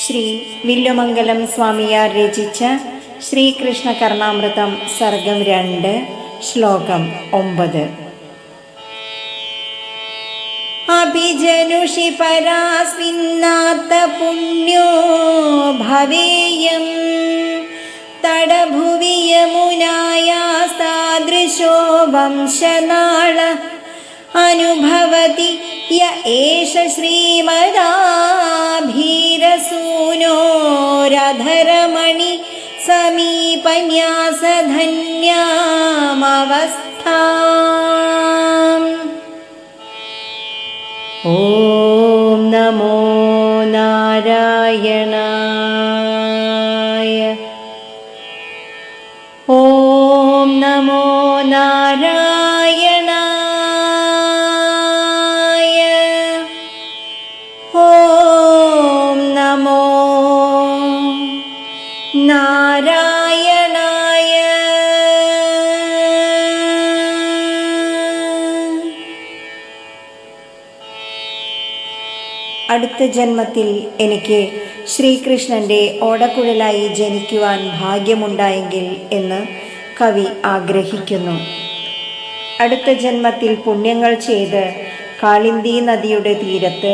ശ്രീ വില്ലുമംഗലം സ്വാമിയാർ രചിച്ച ശ്രീകൃഷ്ണ കർണാമൃതം സർഗം 2 ശ്ലോകം 9. അഭിജനുഷി പരാസ്മിന്നാത്ത പുണ്യോ ഭവേയം തടഭുവി യമുനായാസ്താദൃശോ വംശനാള അനുഭവതി യ ഏഷ ശ്രീമദാഭീരസൂനോ രധരമണി സമീപന്യാസധന്യാമവസ്ഥാം. ഓം നമോ നാരായണായ. ഓം നമോ നാരായണായ. ഓം നമോ നാരായണായ. അടുത്ത ജന്മത്തിൽ എനിക്ക് ശ്രീകൃഷ്ണൻ്റെ ഓടക്കുഴലായി ജനിക്കുവാൻ ഭാഗ്യമുണ്ടായെങ്കിൽ എന്ന് കവി ആഗ്രഹിക്കുന്നു. അടുത്ത ജന്മത്തിൽ പുണ്യങ്ങൾ ചെയ്ത് കാളിന്ദി നദിയുടെ തീരത്ത്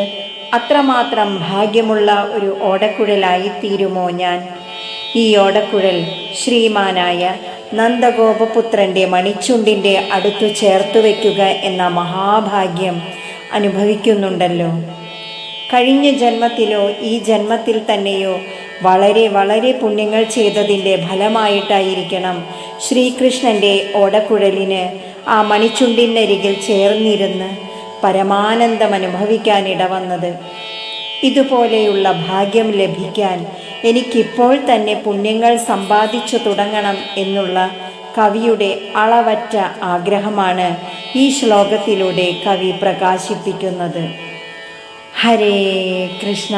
അത്രമാത്രം ഭാഗ്യമുള്ള ഒരു ഓടക്കുഴലായി തീരുമോ ഞാൻ? ഈ ഓടക്കുഴൽ ശ്രീമാനായ നന്ദഗോപപുത്രൻ്റെ മണിച്ചുണ്ടിൻ്റെ അടുത്തു ചേർത്തു വയ്ക്കുക എന്ന മഹാഭാഗ്യം അനുഭവിക്കുന്നുണ്ടല്ലോ. കഴിഞ്ഞ ജന്മത്തിലോ ഈ ജന്മത്തിൽ തന്നെയോ വളരെ വളരെ പുണ്യങ്ങൾ ചെയ്തതിൻ്റെ ഫലമായിട്ടായിരിക്കണം ശ്രീകൃഷ്ണൻ്റെ ഓടക്കുഴലിന് ആ മണിച്ചുണ്ടിനരികിൽ ചേർന്നിരുന്ന് പരമാനന്ദം അനുഭവിക്കാനിടവന്നത്. ഇതുപോലെയുള്ള ഭാഗ്യം ലഭിക്കാൻ എനിക്കിപ്പോൾ തന്നെ പുണ്യങ്ങൾ സമ്പാദിച്ചു തുടങ്ങണം എന്നുള്ള കവിയുടെ അളവറ്റ ആഗ്രഹമാണ് ഈ ശ്ലോകത്തിലൂടെ കവി പ്രകാശിപ്പിക്കുന്നത്. ഹരേ കൃഷ്ണ.